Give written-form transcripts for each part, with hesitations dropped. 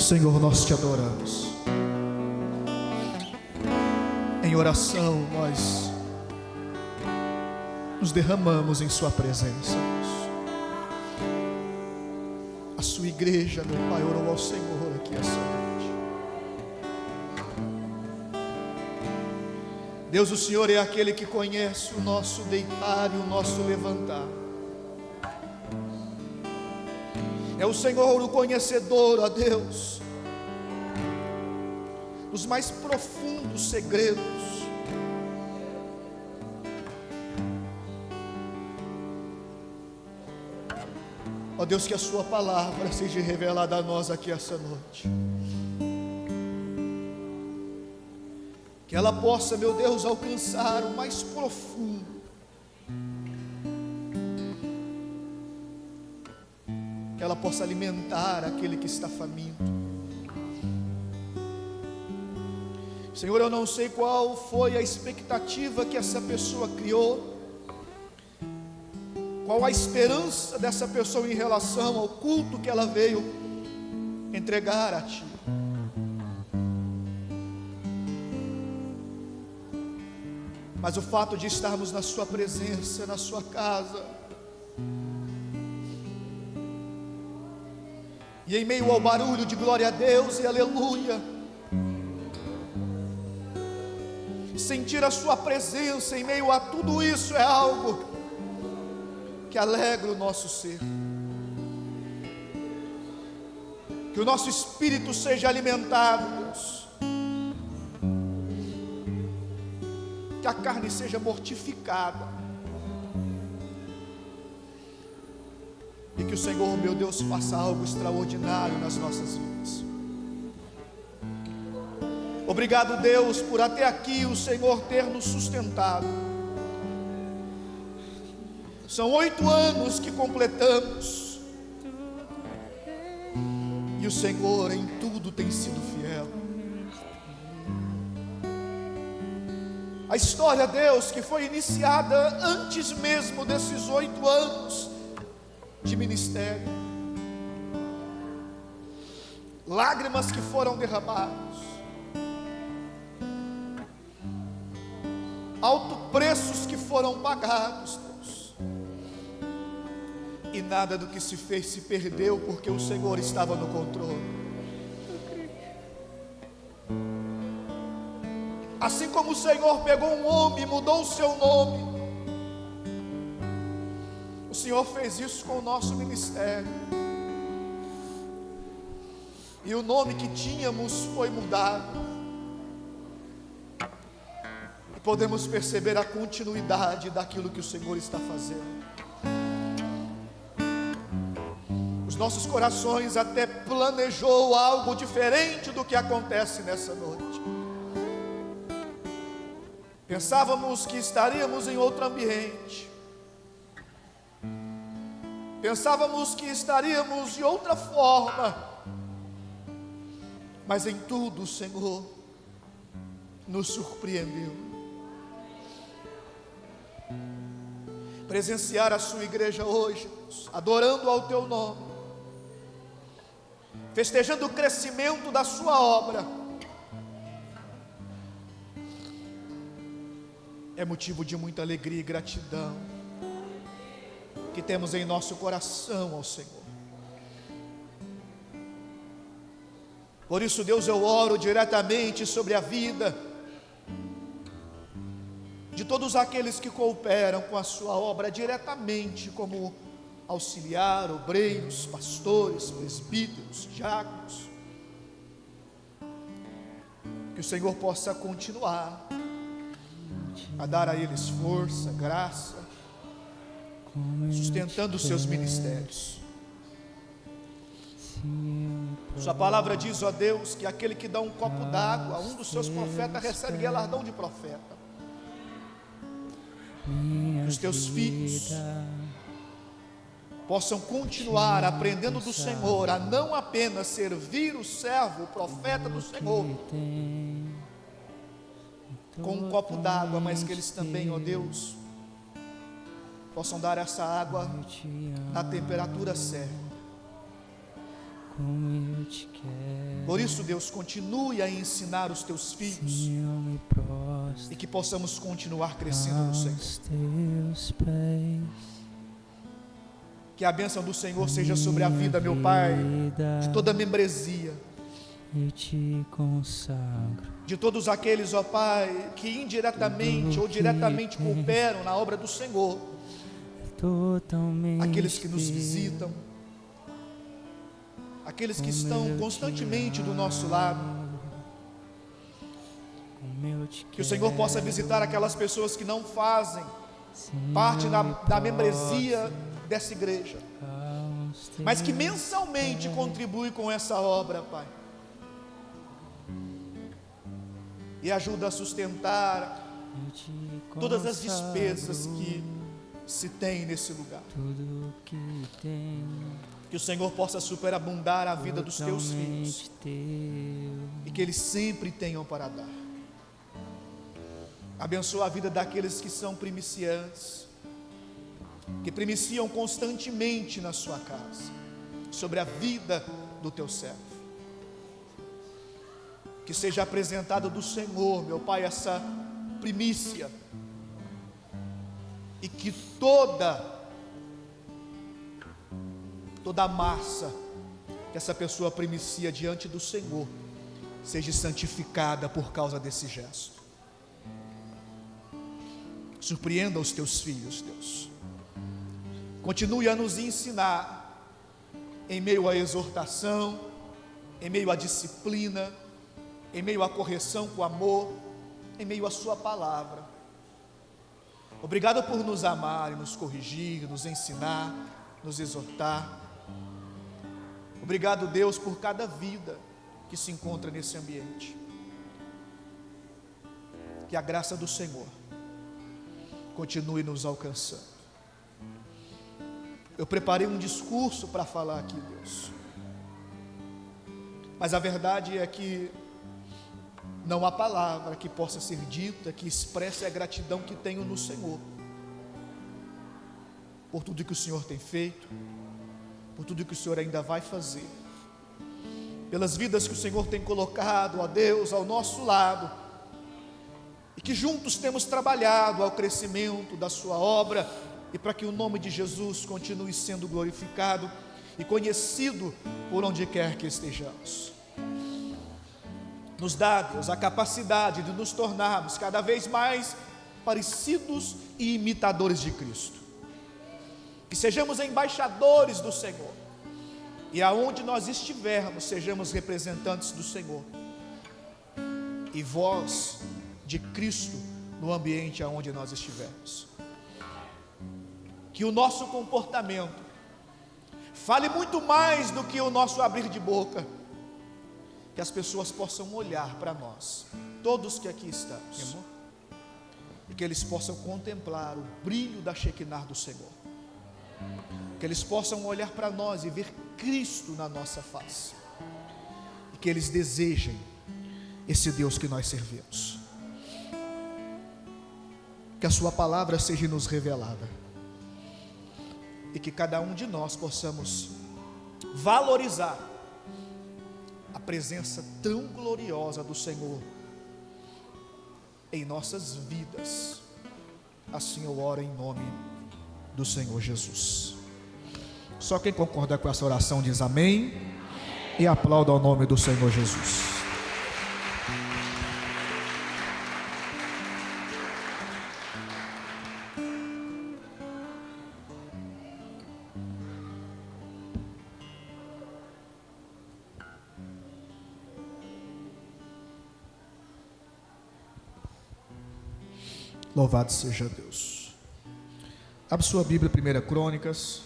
Senhor, nós te adoramos. Em oração nós nos derramamos em sua presença. A sua igreja, meu Pai, orou ao Senhor aqui essa noite. Deus, o Senhor é aquele que conhece o nosso deitar e o nosso levantar. É o Senhor o conhecedor, ó Deus, dos mais profundos segredos. Ó Deus, que a sua palavra seja revelada a nós aqui essa noite. Que ela possa, meu Deus, alcançar o mais profundo. Que ela possa alimentar aquele que está faminto. Senhor, eu não sei qual foi a expectativa que essa pessoa criou, qual a esperança dessa pessoa em relação ao culto que ela veio entregar a Ti. Mas o fato de estarmos na Sua presença, na Sua casa, e em meio ao barulho de glória a Deus e aleluia, sentir a sua presença em meio a tudo isso é algo que alegra o nosso ser. Que o nosso espírito seja alimentado, Deus. Que a carne seja mortificada. E que o Senhor, meu Deus, faça algo extraordinário nas nossas vidas. Obrigado, Deus, por até aqui o Senhor ter nos sustentado. São 8 anos que completamos, e o Senhor em tudo tem sido fiel. A história, Deus, que foi iniciada antes mesmo desses 8 anos de ministério, lágrimas que foram derramadas, altos preços que foram pagados, Deus, e nada do que se fez se perdeu, porque o Senhor estava no controle. Assim como o Senhor pegou um homem e mudou o seu nome, o Senhor fez isso com o nosso ministério, e o nome que tínhamos foi mudado. Podemos perceber a continuidade daquilo que o Senhor está fazendo. Os nossos corações até planejou algo diferente do que acontece nessa noite. Pensávamos que estaríamos em outro ambiente. Pensávamos que estaríamos de outra forma. Mas em tudo o Senhor nos surpreendeu. Presenciar a sua igreja hoje, Deus, adorando ao teu nome, festejando o crescimento da sua obra, é motivo de muita alegria e gratidão que temos em nosso coração ao Senhor. Por isso, Deus, eu oro diretamente sobre a vida de todos aqueles que cooperam com a sua obra diretamente, como auxiliar, obreiros, pastores, presbíteros, diáconos. Que o Senhor possa continuar a dar a eles força, graça, sustentando os seus ministérios. Sua palavra diz, ó Deus, que aquele que dá um copo d'água a um dos seus profetas recebe galardão de profeta. Que os teus filhos possam continuar aprendendo do Senhor a não apenas servir o servo, o profeta do Senhor, com um copo d'água, mas que eles também, ó Deus, possam dar essa água na temperatura certa. Como eu te quero. Por isso, Deus, continue a ensinar os teus filhos e que possamos continuar crescendo no Senhor. Que a bênção do Senhor seja sobre a vida, meu Pai, de toda a membresia, eu te consagro, de todos aqueles, ó Pai, que indiretamente ou diretamente cooperam na obra do Senhor, totalmente aqueles que nos visitam, aqueles que estão constantemente do nosso lado. Que o Senhor possa visitar aquelas pessoas que não fazem parte da membresia dessa igreja, mas que mensalmente contribuem com essa obra, Pai, e ajuda a sustentar todas as despesas que se tem nesse lugar. Que o Senhor possa superabundar a vida dos teus filhos e que eles sempre tenham para dar. Abençoa a vida daqueles que são primiciantes, que primiciam constantemente na sua casa, sobre a vida do teu servo. Que seja apresentado do Senhor, meu Pai, essa primícia, e que toda a massa que essa pessoa primicia diante do Senhor seja santificada por causa desse gesto. Surpreenda os teus filhos, Deus. Continue a nos ensinar em meio à exortação, em meio à disciplina, em meio à correção com amor, em meio à sua palavra. Obrigado por nos amar e nos corrigir, nos ensinar, nos exortar. Obrigado, Deus, por cada vida que se encontra nesse ambiente. Que a graça do Senhor continue nos alcançando. Eu preparei um discurso para falar aqui, Deus, mas a verdade é que não há palavra que possa ser dita que expresse a gratidão que tenho no Senhor, por tudo que o Senhor tem feito, por tudo que o Senhor ainda vai fazer, pelas vidas que o Senhor tem colocado, ó Deus, ao nosso lado, e que juntos temos trabalhado ao crescimento da sua obra, e para que o nome de Jesus continue sendo glorificado e conhecido por onde quer que estejamos. Nos dá, Deus, a capacidade de nos tornarmos cada vez mais parecidos e imitadores de Cristo. Que sejamos embaixadores do Senhor, e aonde nós estivermos, sejamos representantes do Senhor, e voz de Cristo no ambiente aonde nós estivermos. Que o nosso comportamento fale muito mais do que o nosso abrir de boca, que as pessoas possam olhar para nós, todos que aqui estamos, e que eles possam contemplar o brilho da Shekinah do Senhor, que eles possam olhar para nós e ver Cristo na nossa face, e que eles desejem esse Deus que nós servimos. Que a sua palavra seja nos revelada, e que cada um de nós possamos valorizar a presença tão gloriosa do Senhor em nossas vidas. Assim eu oro em nome do Senhor Jesus. Só quem concorda com essa oração diz amém e aplauda ao nome do Senhor Jesus. Louvado seja Deus. Abre sua Bíblia, 1 Crônicas.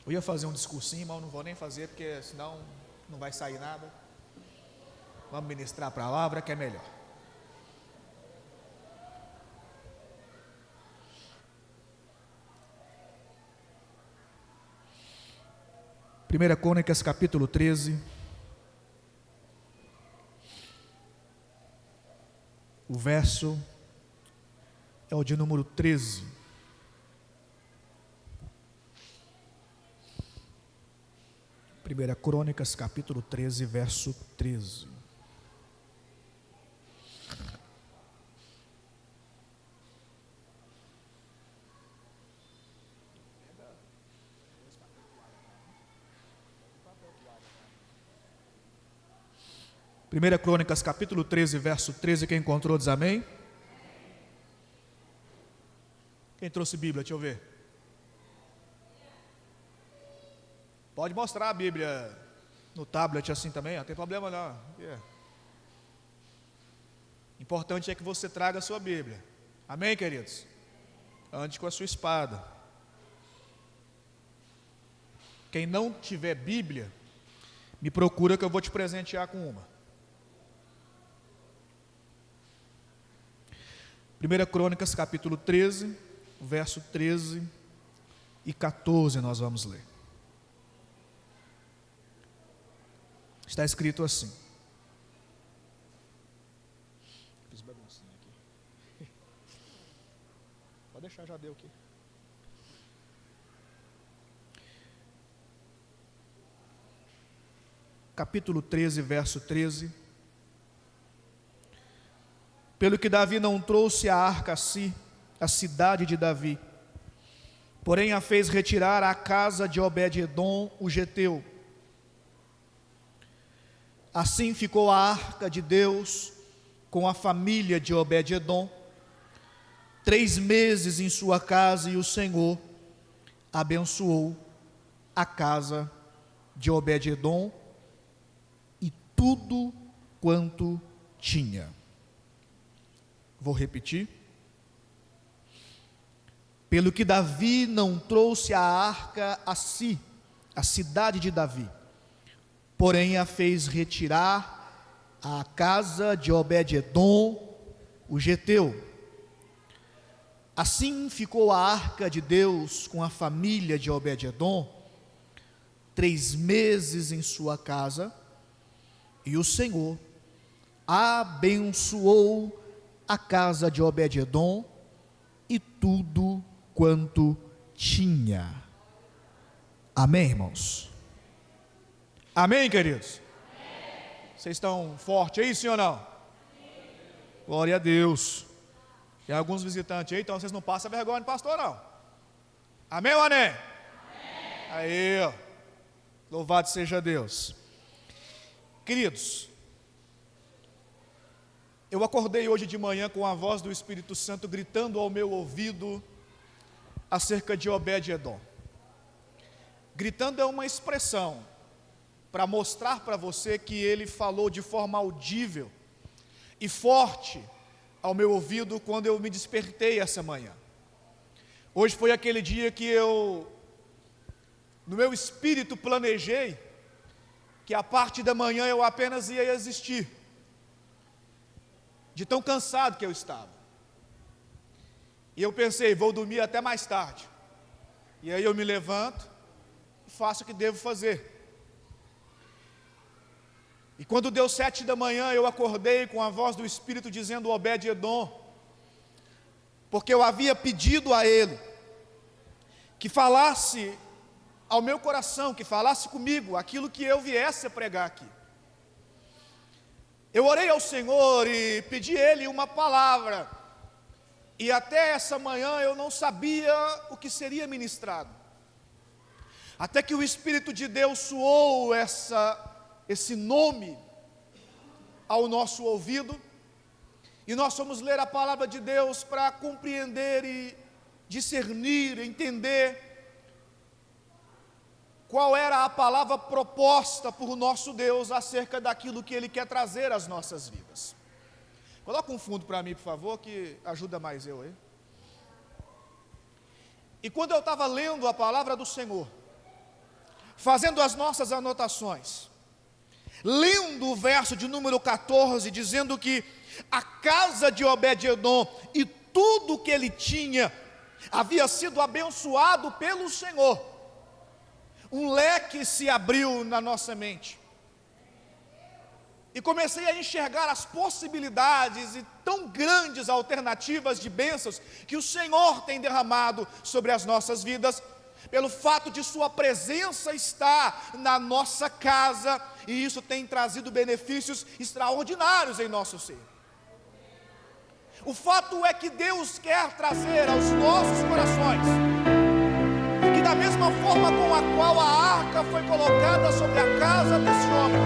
Eu ia fazer um discursinho, mas eu não vou nem fazer, porque senão não vai sair nada. Vamos ministrar a palavra, que é melhor. Primeira Crônicas, capítulo 13. O verso é o de número 13. 1 Crônicas, capítulo 13, verso 13. Primeira Crônicas, capítulo 13, verso 13, quem encontrou diz amém. Quem trouxe Bíblia, deixa eu ver. Pode mostrar a Bíblia no tablet assim também, não tem problema não. Importante é que você traga a sua Bíblia. Amém, queridos? Ande com a sua espada. Quem não tiver Bíblia, me procura que eu vou te presentear com uma. 1 Crônicas, capítulo 13, verso 13 e 14 nós vamos ler. Está escrito assim. Fiz baguncinha aqui. Pode deixar, já deu aqui. Capítulo 13, verso 13. Pelo que Davi não trouxe a arca a si, a cidade de Davi, porém a fez retirar à casa de Obed-edom, o geteu. Assim ficou a arca de Deus com a família de Obed-edom 3 meses em sua casa, e o Senhor abençoou a casa de Obed-edom e tudo quanto tinha. Vou repetir. Pelo que Davi não trouxe a arca a si, a cidade de Davi, porém a fez retirar à casa de Obed-edom, o geteu. Assim ficou a arca de Deus com a família de Obed-edom 3 meses em sua casa, e o Senhor abençoou a casa de Obed-edom e tudo quanto tinha. Amém, irmãos? Amém, queridos? Amém. Vocês estão fortes aí, sim ou não? Sim. Glória a Deus. Tem alguns visitantes aí, então vocês não passam vergonha do pastor, não. Amém ou amém? Amém. Aí, ó. Louvado seja Deus. Queridos, eu acordei hoje de manhã com a voz do Espírito Santo gritando ao meu ouvido acerca de Obed-edom. Gritando é uma expressão para mostrar para você que ele falou de forma audível e forte ao meu ouvido quando eu me despertei essa manhã. Hoje foi aquele dia que eu, no meu espírito, planejei que a parte da manhã eu apenas ia existir, de tão cansado que eu estava. E eu pensei, vou dormir até mais tarde. E aí eu me levanto e faço o que devo fazer. E quando deu 7 da manhã, eu acordei com a voz do Espírito dizendo Obed-edom, porque eu havia pedido a ele que falasse ao meu coração, que falasse comigo aquilo que eu viesse a pregar aqui. Eu orei ao Senhor e pedi a Ele uma palavra, e até essa manhã eu não sabia o que seria ministrado, até que o Espírito de Deus soou esse nome ao nosso ouvido, e nós fomos ler a palavra de Deus para compreender e discernir, entender qual era a palavra proposta por nosso Deus acerca daquilo que Ele quer trazer às nossas vidas. Coloca um fundo para mim, por favor, que ajuda mais eu aí. E quando eu estava lendo a palavra do Senhor, fazendo as nossas anotações, lendo o verso de número 14, dizendo que a casa de Obed-edom e tudo que ele tinha havia sido abençoado pelo Senhor, um leque se abriu na nossa mente, e comecei a enxergar as possibilidades e tão grandes alternativas de bênçãos que o Senhor tem derramado sobre as nossas vidas, pelo fato de sua presença estar na nossa casa, e isso tem trazido benefícios extraordinários em nosso ser. O fato é que Deus quer trazer aos nossos corações, que da mesma forma com a qual a arca foi colocada sobre a casa desse homem,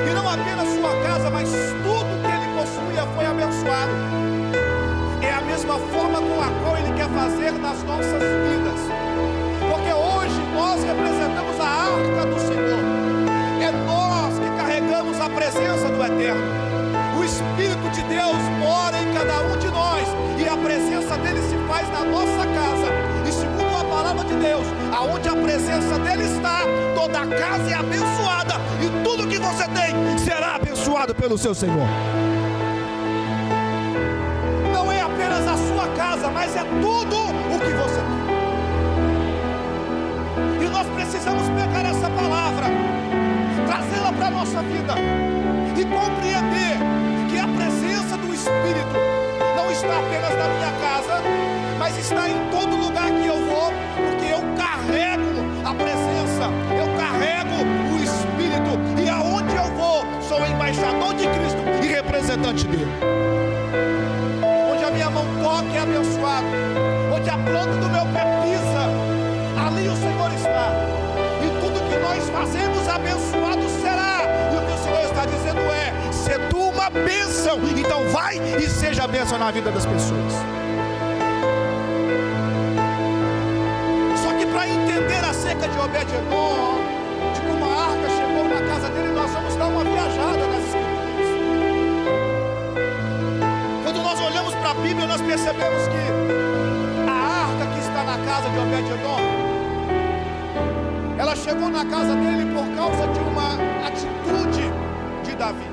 e não apenas sua casa, mas tudo que ele possuía foi abençoado, é a mesma forma com a qual ele quer fazer nas nossas vidas, porque hoje nós representamos a arca do Senhor, é nós que carregamos a presença do Eterno. O Espírito de Deus mora em cada um de nós, e a presença dele se faz na nossa casa, e segundo a palavra de Deus, aonde a presença dele está, toda a casa é abençoada, e tudo que você tem será abençoado pelo seu Senhor. Não é apenas a sua casa, mas é tudo o que você tem. E nós precisamos pegar essa palavra, trazê-la para a nossa vida e compreender que a presença do Espírito não está apenas na minha casa, mas está em todo lugar que eu vou, porque eu carrego a presença, eu carrego o Espírito, e aonde eu vou, sou embaixador de Cristo e representante dele. Onde a minha mão toca é abençoado, onde a planta do meu pé pisa, ali o Senhor está, e tudo que nós fazemos abençoado será. E o que o Senhor está dizendo é: se tu uma bênção, então vai e seja a bênção na vida das pessoas. Só que para entender acerca de Obed-Edom, de como a arca chegou na casa dele, nós vamos dar uma viajada nas Escrituras. Quando nós olhamos para a Bíblia, nós percebemos que a arca que está na casa de Obed-Edom, ela chegou na casa dele por causa de uma atitude de Davi.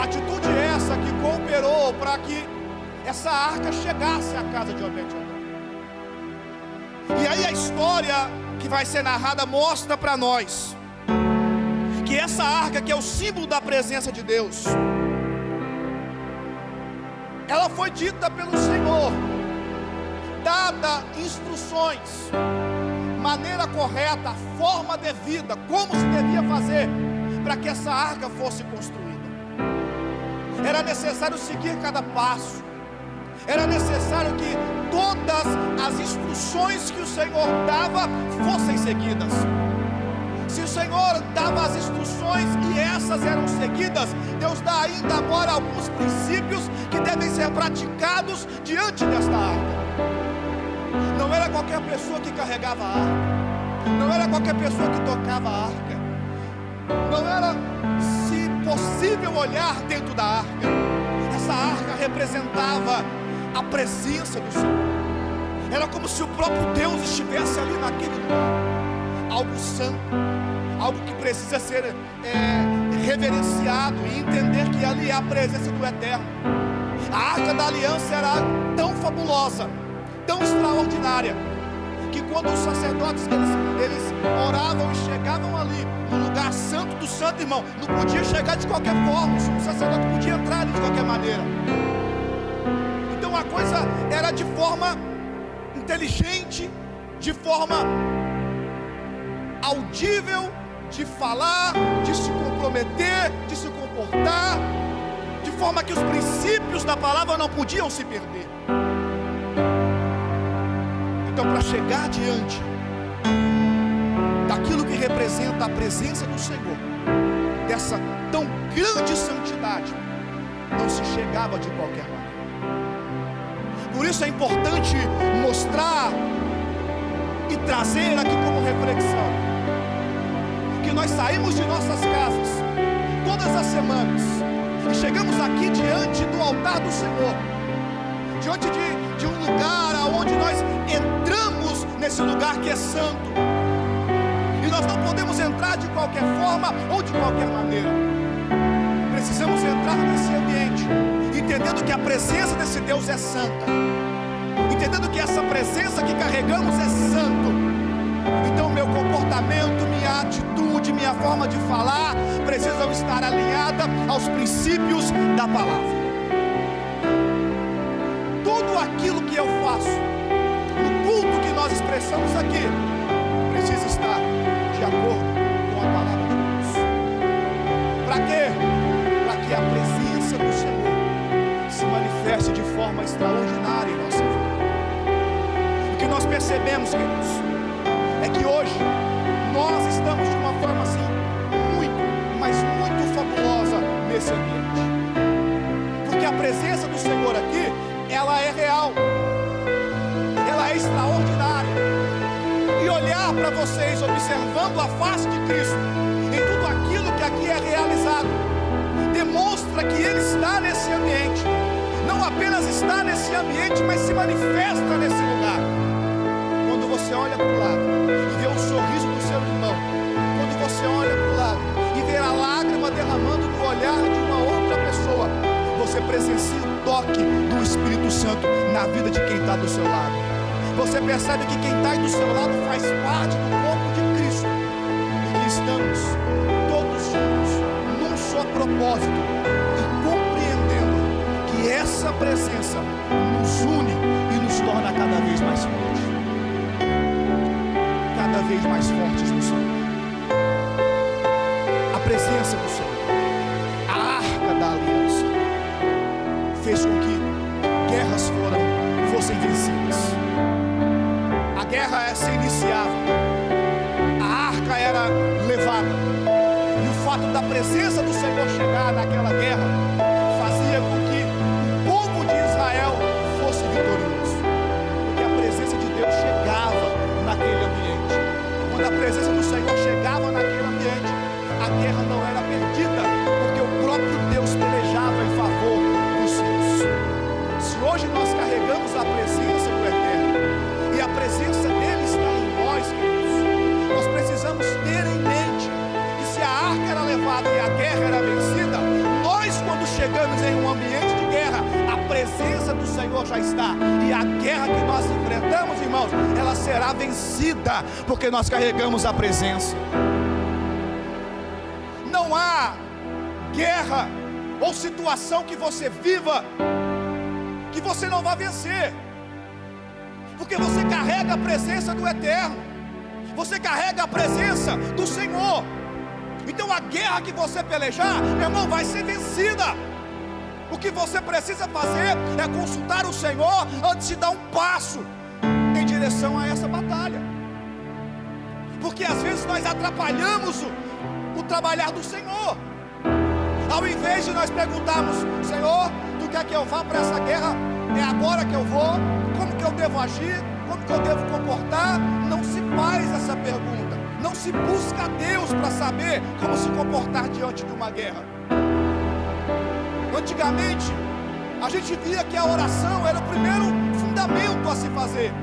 Atitude essa que cooperou para que essa arca chegasse à casa de Obed-Edom. E aí a história que vai ser narrada mostra para nós que essa arca, que é o símbolo da presença de Deus, ela foi dita pelo Senhor, dada instruções, maneira correta, a forma devida, como se devia fazer para que essa arca fosse construída. Era necessário seguir cada passo, era necessário que todas as instruções que o Senhor dava fossem seguidas. Se o Senhor dava as instruções e essas eram seguidas, Deus dá ainda agora alguns princípios que devem ser praticados diante desta arca. Não era qualquer pessoa que carregava a arca, não era qualquer pessoa que tocava a arca, não era, se possível, olhar dentro da arca. Essa arca representava a presença do Senhor, era como se o próprio Deus estivesse ali naquele lugar, algo santo, algo que precisa ser reverenciado, e entender que ali é a presença do Eterno. A arca da aliança era tão fabulosa, tão extraordinária, que quando os sacerdotes eles oravam e chegavam ali no lugar santo do santo, irmão, não podia chegar de qualquer forma, o sacerdote podia entrar ali de qualquer maneira. Então a coisa era de forma inteligente, de forma audível, de falar, de se comprometer, de se comportar, de forma que os princípios da palavra não podiam se perder. Então, para chegar diante daquilo que representa a presença do Senhor, dessa tão grande santidade, não se chegava de qualquer maneira. Por isso é importante mostrar e trazer aqui como reflexão que nós saímos de nossas casas todas as semanas e chegamos aqui diante do altar do Senhor, diante de um lugar onde nós entramos nesse lugar que é santo, e nós não podemos entrar de qualquer forma ou de qualquer maneira. Precisamos entrar nesse ambiente entendendo que a presença desse Deus é santa, entendendo que essa presença que carregamos é santo. Então meu comportamento, minha atitude, minha forma de falar precisam estar alinhada aos princípios da palavra. Tudo aquilo que eu faço, no culto que nós nós expressamos aqui precisa estar de acordo com a palavra de Deus. Para quê? Para que a presença do Senhor se manifeste de forma extraordinária em nossa vida. O que nós percebemos, queridos, é que hoje nós estamos de uma forma assim muito, mas muito fabulosa nesse ambiente, porque a presença do Senhor aqui, ela é real, ela é extraordinária. E olhar para vocês observando a face de Cristo em tudo aquilo que aqui é realizado demonstra que Ele está nesse ambiente. Não apenas está nesse ambiente, mas se manifesta nesse lugar. Quando você olha para o lado e vê o sorriso do seu irmão, quando você olha para o lado e vê a lágrima derramando no olhar de uma outra pessoa, você presencia o toque do Espírito Santo na vida de quem está do seu lado. Você percebe que quem está aí do seu lado faz parte do corpo de Cristo e que estamos todos juntos num só propósito e compreendendo que essa presença nos une e nos torna cada vez mais fortes. Cada vez mais fortes no Senhor. A presença do Senhor, a arca da aliança, fez com que guerras fossem vencidas. A guerra se iniciava, a arca era levada, e o fato da presença do Senhor chegar naquela guerra fazia com que o povo de Israel fosse vitorioso, porque a presença de Deus chegava naquele ambiente. Quando a presença do Senhor chegava naquele ambiente, a guerra não era perdida, porque o próprio Deus pelejava em favor dos seus. Se hoje nós carregamos a presença do Eterno e a presença dele está em nós, queridos, nós precisamos ter em mente que se a arca era levada e a guerra era vencida, nós, quando chegamos em um ambiente de guerra, a presença do Senhor já está, e a guerra que nós enfrentamos, irmãos, ela será vencida, porque nós carregamos a presença. Não há guerra ou situação que você viva que você não vai vencer, porque você carrega a presença do Eterno, você carrega a presença do Senhor. Então a guerra que você pelejar, meu irmão, vai ser vencida. O que você precisa fazer é consultar o Senhor antes de dar um passo em direção a essa batalha, porque às vezes nós atrapalhamos o trabalhar do Senhor. Ao invés de nós perguntarmos: Senhor, tu quer que eu vá para essa guerra? É agora que eu vou? Como que eu devo agir? Como que eu devo comportar? Não se faz essa pergunta. Não se busca a Deus para saber como se comportar diante de uma guerra. Antigamente, a gente via que a oração era o primeiro fundamento a se fazer.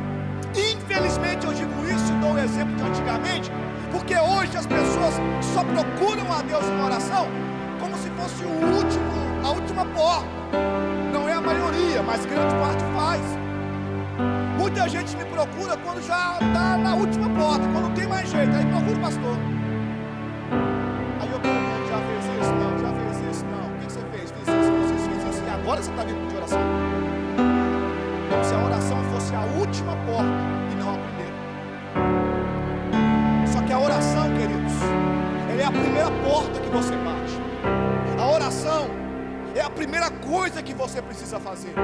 Infelizmente eu digo isso e dou o exemplo de antigamente, porque hoje as pessoas só procuram a Deus em oração como se fosse a última porta. Não é a maioria, mas grande parte faz. Muita gente me procura quando já está na última porta, quando não tem mais jeito, aí procura o pastor. Aí eu pergunto: já fez isso? Não. Já fez isso? Não. O que você fez? Fiz isso. E agora você está vindo pedir oração? Como se a oração fosse a última porta e não a primeira. Só que a oração, queridos, ela é a primeira porta que você bate. A oração é a primeira coisa que você precisa fazer.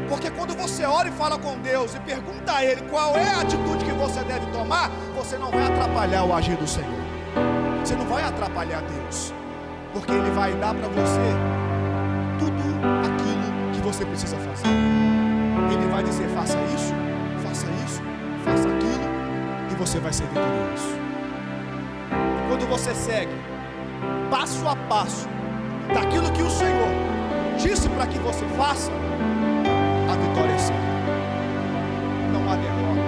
Porque quando você ora e fala com Deus e pergunta a Ele qual é a atitude que você deve tomar, você não vai atrapalhar o agir do Senhor. Você não vai atrapalhar Deus, porque Ele vai dar para você tudo aquilo que você precisa fazer. Ele vai dizer: faça isso, faça aquilo, e você vai ser vitorioso. Quando você segue passo a passo daquilo que o Senhor disse para que você faça, a vitória é certa. Não há derrota,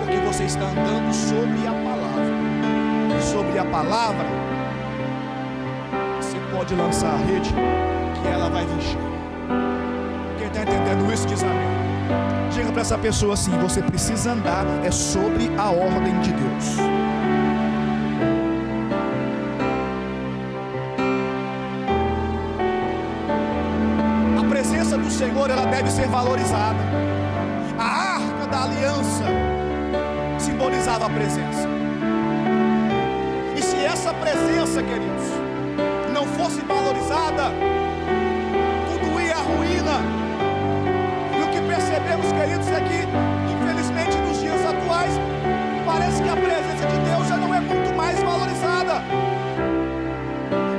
porque você está andando sobre a palavra, e sobre a palavra você pode lançar a rede, que ela vai vir cheia. Quem está entendendo isso diz amém. Diga para essa pessoa assim: você precisa andar sobre a ordem de Deus. A presença do Senhor, ela deve ser valorizada. A arca da aliança, simbolizava a presença. E se essa presença, queridos, não fosse valorizada, tudo ia à ruína. E o que percebemos, queridos, é que, infelizmente, nos dias atuais, parece que a presença de Deus já não é muito mais valorizada.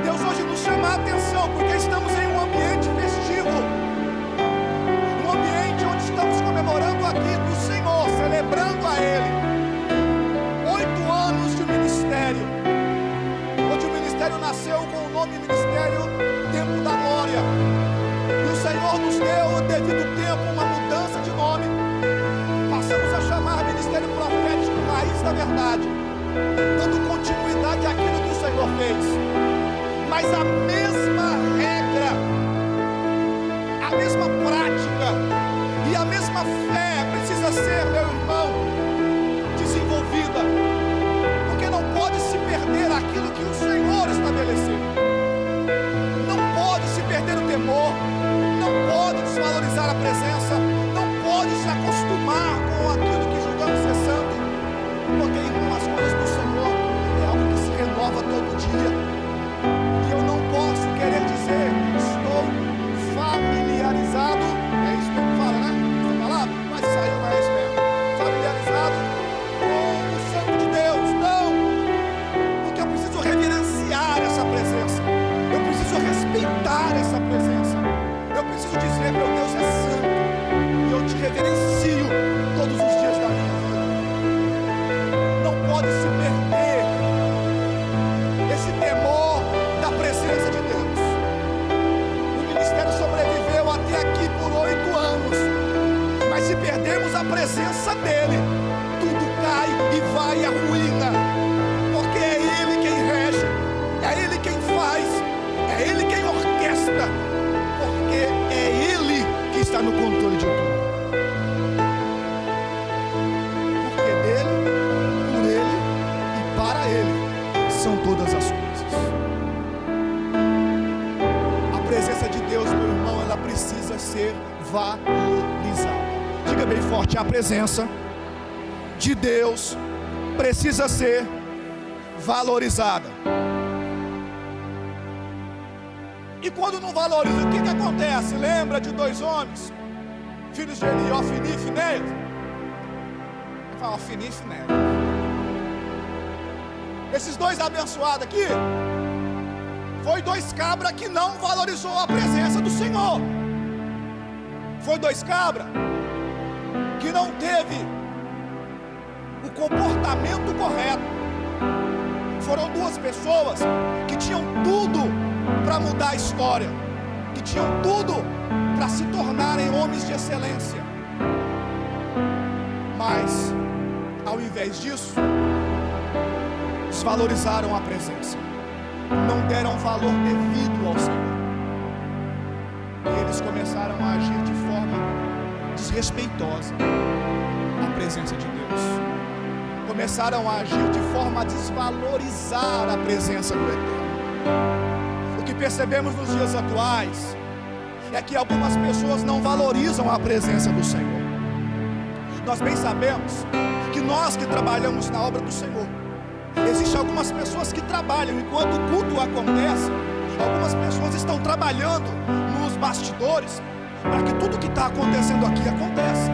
Deus hoje nos chama a atenção, porque estamos em um ambiente festivo, um ambiente onde estamos comemorando aqui do Senhor, celebrando a Ele. 8 anos de ministério, onde o ministério nasceu com o nome Ministério Tempo da Glória, e o Senhor nos deu, devido tempo, uma mudança de nome. Passamos a chamar Ministério Profético Raiz da Verdade, dando continuidade àquilo que o Senhor fez. Mas a mesma regra, a mesma prática e a mesma fé precisa ser, meu irmão, desenvolvida, porque não pode se perder aquilo que o Senhor estabeleceu. Não pode se perder o temor, não pode desvalorizar a presença, não pode se acostumar com aquilo que julgamos ser santo, porque, irmão, as coisas do Senhor é algo que se renova todo dia. E eu não posso querer dizer, estou familiarizado, é isso mesmo que fala, né? Essa palavra? Mas saiu, não é isso mesmo. Familiarizado com o Santo de Deus. Não! Porque eu preciso reverenciar essa presença. Eu preciso respeitar essa presença. Eu preciso dizer, meu Deus é santo. E eu te reverencio todos os dias da minha vida. Não pode se perder esse temor da presença de Deus. O ministério sobreviveu até aqui por 8 anos, mas se perdermos a presença dele, tudo cai e vai à ruína, porque é ele quem rege, é ele quem faz, é ele quem orquestra, porque é ele que está no controle de tudo. Porque dele, por ele e para ele são todas as coisas. A presença de Deus, meu irmão, ela precisa ser valorizada. Diga bem forte: a presença de Deus precisa ser valorizada. E quando não valoriza, o que acontece? Lembra de 2 homens, filhos de Eli, Ofni e Finéias? Ele fala Ofni e Finéias. Esses 2 abençoados aqui, foi 2 cabras que não valorizou a presença do Senhor. Foi 2 cabras que não teve o comportamento correto. Foram 2 pessoas que tinham tudo para mudar a história, que tinham tudo para se tornarem homens de excelência. Mas, ao invés disso, desvalorizaram a presença, não deram valor devido ao Senhor. E eles começaram a agir de forma desrespeitosa à presença de Deus. Começaram a agir de forma a desvalorizar a presença do Eterno. O que percebemos nos dias atuais é que algumas pessoas não valorizam a presença do Senhor. Nós bem sabemos que nós que trabalhamos na obra do Senhor, existem algumas pessoas que trabalham enquanto o culto acontece. Algumas pessoas estão trabalhando nos bastidores para que tudo que está acontecendo aqui aconteça.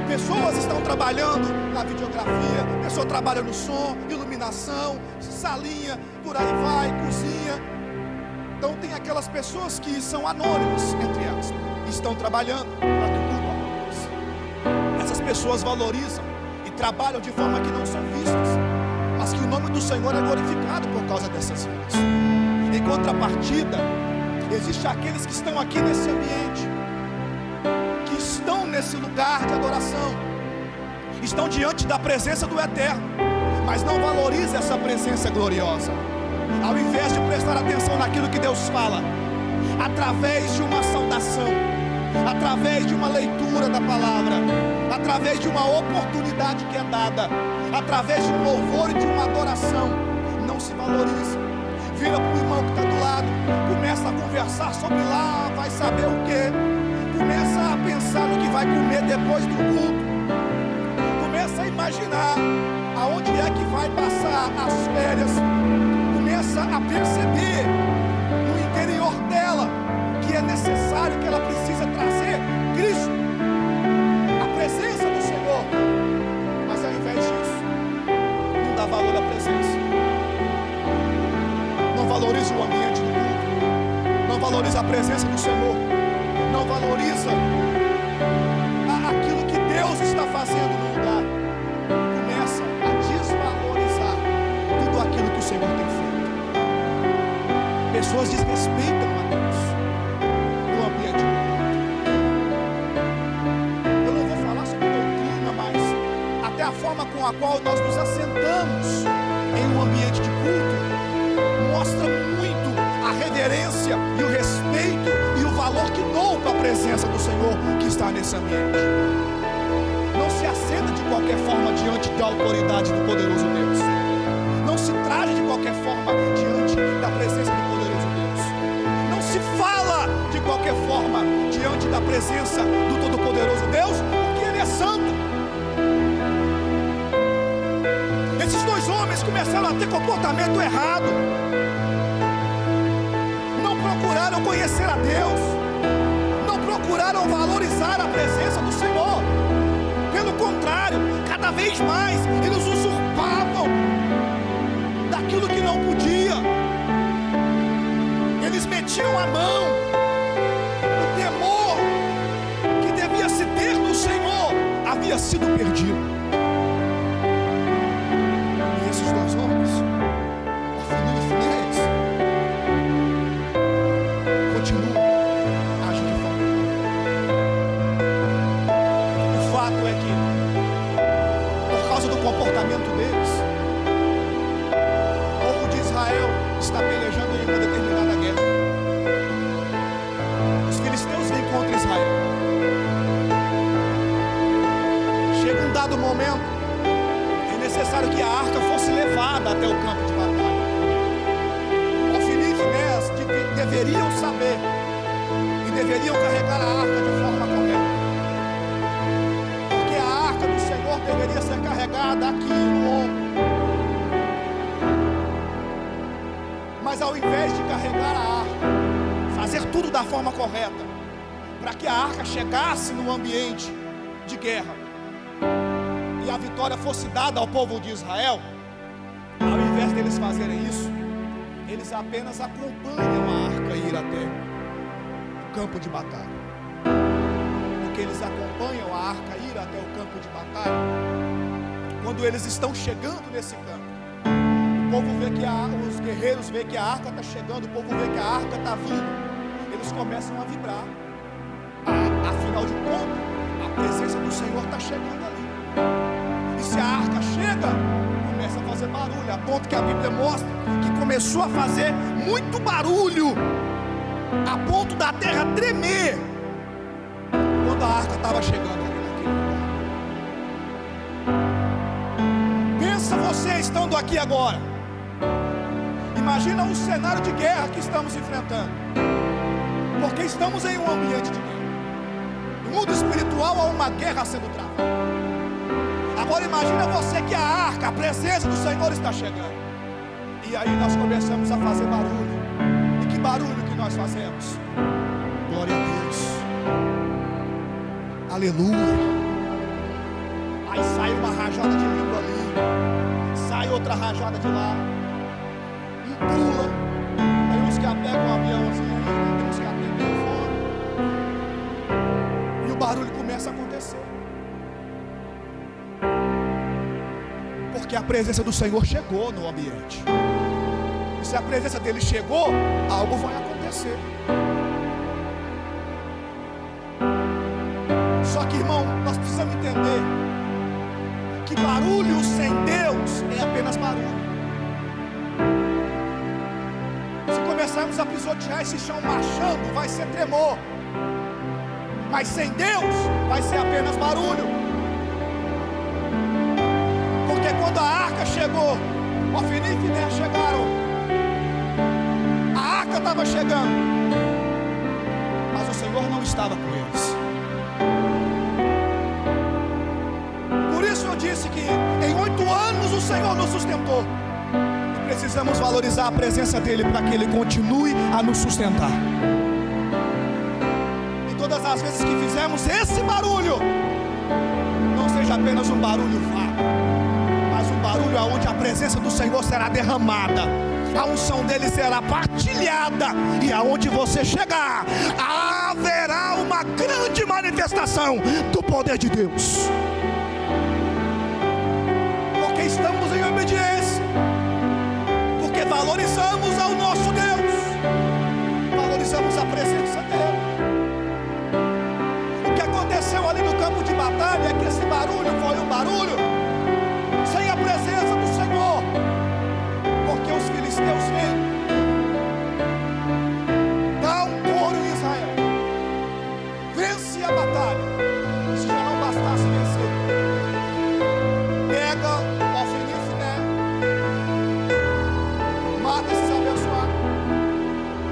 Pessoas estão trabalhando na videografia, pessoa trabalha no som, iluminação, salinha, por aí vai, cozinha. Então tem aquelas pessoas que são anônimas, entre elas, e estão trabalhando para que o culto aconteça. Essas pessoas valorizam e trabalham de forma que não são vistas, mas que o nome do Senhor é glorificado por causa dessas vidas. Em contrapartida, existem aqueles que estão aqui nesse ambiente, que estão nesse lugar de adoração, estão diante da presença do Eterno, mas não valorizam essa presença gloriosa. Ao invés de prestar atenção naquilo que Deus fala, através de uma saudação, através de uma leitura da palavra, através de uma oportunidade que é dada, através de um louvor e de uma adoração, não se valoriza. Vira para o irmão que está do lado, começa a conversar sobre lá, vai saber o que, começa a pensar no que vai comer depois do culto, começa a imaginar aonde é que vai passar as férias, começa a perceber no interior dela que é necessário, que ela precisa trazer Cristo, a presença do Senhor. Mas ao invés disso, não dá valor à presença, não valoriza o ambiente do culto, não valoriza a presença do Senhor, não valoriza aquilo que Deus está fazendo no lugar. Começa a desvalorizar tudo aquilo que o Senhor tem feito. Pessoas desrespeitam a Deus no ambiente do culto. Eu não vou falar sobre doutrina, mas até a forma com a qual nós nos assentamos em um ambiente de culto mostra muito a reverência e o respeito e o valor que dou para a presença do Senhor que está nesse ambiente. Não se assenta de qualquer forma diante da autoridade do poderoso Deus. Não se traje de qualquer forma diante da presença do poderoso Deus. Não se fala de qualquer forma diante da presença do todo-poderoso Deus, porque Ele é santo. Esses dois homens começaram a ter comportamento errado. Não procuraram conhecer a Deus. Não procuraram valorizar a presença do Senhor. Pelo contrário, cada vez mais eles usurpavam daquilo que não podia. Eles metiam a mão. O temor que devia se ter no Senhor havia sido perdido. E esses dois homens, Ofni e Finéias, continuam agindo de forma. O fato é que, por causa do comportamento deles, o povo de Israel está pelejando em uma determinada guerra. Os filisteus vêm contra Israel. Chega um dado momento, é necessário que a arca fosse levada até o campo de batalha. Ofni e Finéias deveriam saber e deveriam carregar a arca de forma correta, porque a arca do Senhor deveria ser carregada aqui no ombro. Mas ao invés de carregar a arca, fazer tudo da forma correta, para que a arca chegasse no ambiente de guerra e a vitória fosse dada ao povo de Israel, ao invés deles fazerem isso, eles apenas acompanham a arca ir até o campo de batalha. Porque eles acompanham a arca ir até o campo de batalha. Quando eles estão chegando nesse campo, o povo vê que os guerreiros veem que a arca está chegando, o povo vê que a arca está vindo, eles começam a vibrar. Afinal de contas, a presença do Senhor está chegando ali. E se a arca chega, começa a fazer barulho, a ponto que a Bíblia mostra que começou a fazer muito barulho, a ponto da terra tremer, quando a arca estava chegando ali naquele lugar. Pensa você estando aqui agora, imagina o cenário de guerra que estamos enfrentando, porque estamos em um ambiente de guerra. No mundo espiritual há uma guerra sendo travada. Agora imagina você que a arca, a presença do Senhor está chegando. E aí nós começamos a fazer barulho. E que barulho que nós fazemos? Glória a Deus. Aleluia. Aí sai uma rajada de língua ali, sai outra rajada de lá, um pula. Tem uns que apegam um aviãozinho, tem uns que apegam o fone. E o barulho começa a acontecer. Porque a presença do Senhor chegou no ambiente. E se a presença dele chegou, algo vai acontecer. Só que, irmão, nós precisamos entender que barulho sem Deus é apenas barulho. Se começarmos a pisotear esse chão marchando, vai ser tremor. Mas sem Deus, vai ser apenas barulho. Porque quando a arca chegou, Ofni e Finéias chegaram, a arca estava chegando, mas o Senhor não estava com eles. Por isso eu disse que em 8 anos o Senhor nos sustentou. E precisamos valorizar a presença dEle para que Ele continue a nos sustentar. E todas as vezes que fizemos esse barulho, não seja apenas um barulho vago, mas um barulho onde a presença do Senhor será derramada, a unção dele será partilhada, e aonde você chegar, haverá uma grande manifestação do poder de Deus. Porque estamos em obediência, porque valorizamos ao nosso Deus, valorizamos a presença dele. O que aconteceu ali no campo de batalha é que esse barulho foi um barulho sem a presença do Senhor, porque os filisteus vêm, dá um coro em Israel, vence a batalha. Se já não bastasse vencer, pega Ofni e Finé, mata esses abençoados,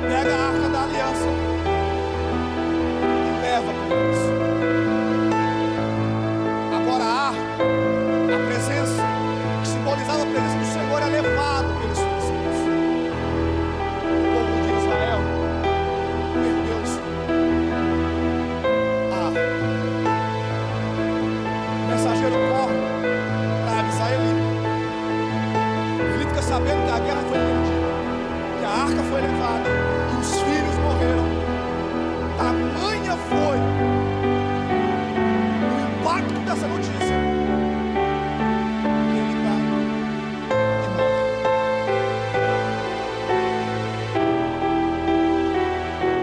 pega a arca da aliança e leva com eles. Agora a arca, a presença que simbolizava a presença do Senhor, é levado pelos filisteus. O povo de Israel perdeu-se. O mensageiro corre para avisar Eli. Ele fica sabendo que a guerra foi perdida, que a arca foi levada, que os filhos morreram. Tamanha foi o impacto dessa notícia, que ele cai e morre.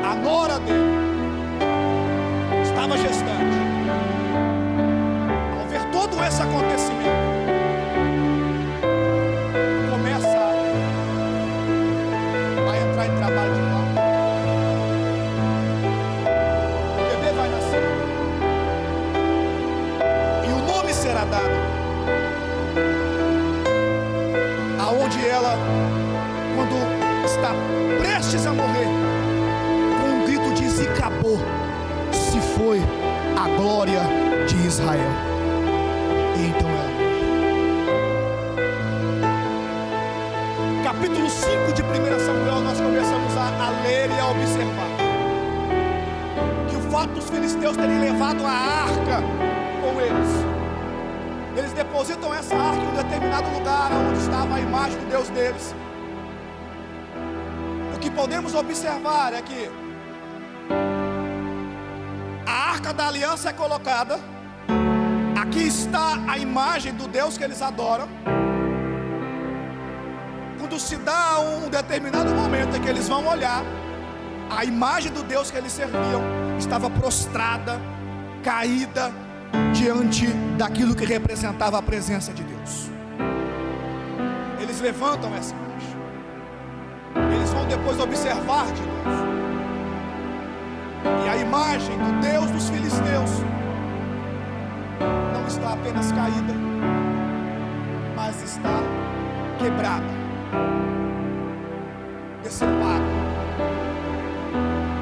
A nora dele estava gestante. Ao ver todo esse acontecimento, começa a entrar em trabalho de parto. O bebê vai nascer e o nome será dado, aonde ela, quando está prestes a morrer, com um grito diz: e acabou, se foi a glória de Israel. E então ela morre. Capítulo 5 de 1 Samuel, nós começamos a ler e a observar que o fato dos filisteus terem levado a arca com eles, eles depositam essa arca em um determinado lugar onde estava a imagem do Deus deles. O que podemos observar é que a arca da aliança é colocada, aqui está a imagem do Deus que eles adoram. Quando se dá um determinado momento em que eles vão olhar, a imagem do Deus que eles serviam estava prostrada, caída, diante daquilo que representava a presença de Deus. Eles levantam essa imagem, eles vão depois observar de novo, e a imagem do Deus dos filisteus não está apenas caída, mas está quebrada, decepada,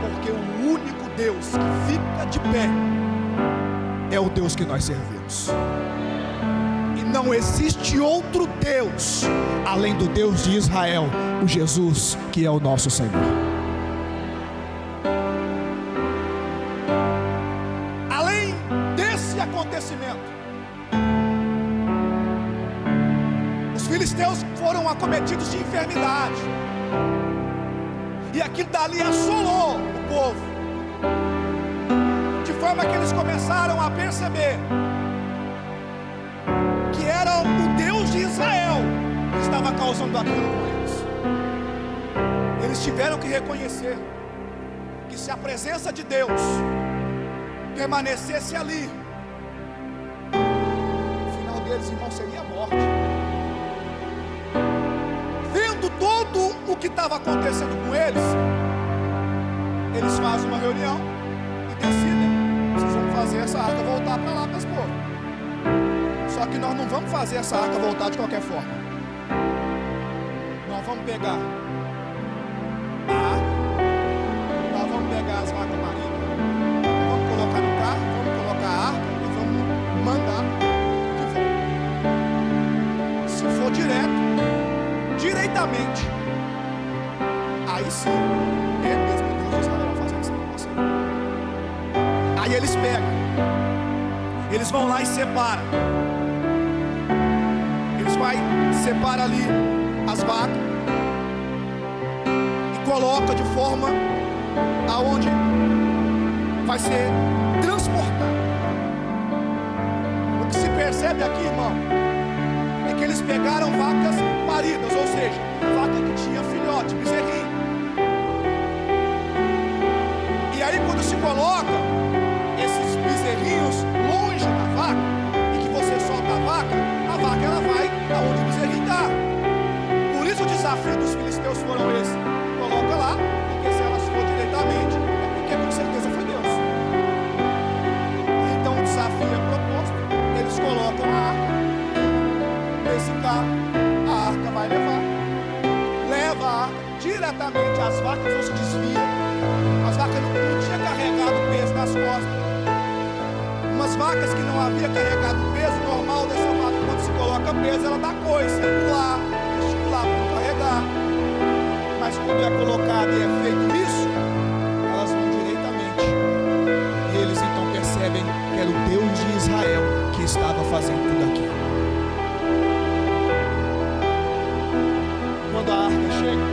porque o único Deus que fica de pé é o Deus que nós servimos. E não existe outro Deus além do Deus de Israel, o Jesus, que é o nosso Senhor. Além desse acontecimento, os filisteus foram acometidos de enfermidade, e aquilo dali assolou o povo, de forma que eles começaram a perceber que era o Deus de Israel que estava causando aquilo com eles. Eles tiveram que reconhecer que se a presença de Deus permanecesse ali, o final deles, irmão, seria a morte. Vendo todo o que estava acontecendo com eles, eles fazem uma reunião e decidem: vocês vão fazer essa arca voltar para lá, para esse povo. Só que nós não vamos fazer essa arca voltar de qualquer forma. Nós vamos pegar a arca, nós vamos pegar as vacas marinhas, vamos colocar no carro, vamos colocar a arca e vamos mandar de volta. for diretamente, aí sim, é mesmo Deus de Israel fazendo esse negócio aí. Aí eles pegam, eles vão lá e separam. Eles vão separar ali as vacas e coloca de forma aonde vai ser transportado. O que se percebe aqui, irmão, é que eles pegaram vacas paridas, ou seja, vaca que tinha filhote, bezerrinho. E aí quando se coloca esses bezerrinhos longe da vaca, e que você solta a vaca ela vai aonde o bezerrinho está. Por isso o desafio dos filisteus foram esse: coloca lá, porque se elas for diretamente, é porque com certeza foi Deus. Então o desafio é proposto, eles colocam a arca nesse carro, a arca vai leva a arca diretamente, as vacas não se desviam, as vacas não tinham carregado o peso nas costas. Umas vacas que não havia carregado o peso, normal dessa vaca, quando se coloca peso, ela dá coice, pular, gesticular para não carregar. Mas quando é colocado e é feito isso, elas vão diretamente. E eles então percebem que era o Deus de Israel que estava fazendo tudo aquilo. Quando a arca chega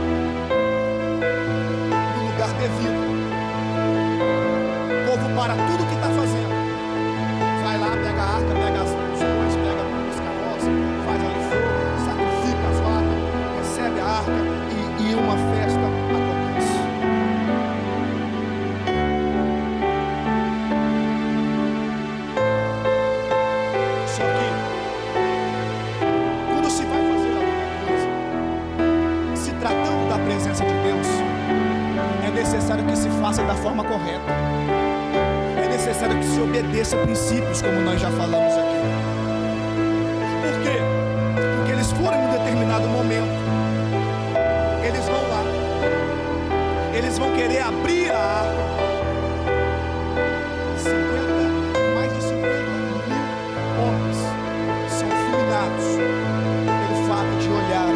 no lugar devido, o povo para tudo que está fazendo, vai lá, pega a arca, pega os bois, pega as carroças, faz ali fogo, sacrifica as vacas, recebe a arca e uma festa acontece. Só que quando se vai fazer alguma coisa, se tratando da presença de Deus, é necessário que se faça da forma correta. É necessário que se obedeça a princípios, como nós já falamos aqui. Por quê? Porque eles foram em um determinado momento, eles vão lá, eles vão querer abrir a arca. Mais de 50 mil homens são fulminados pelo fato de olhar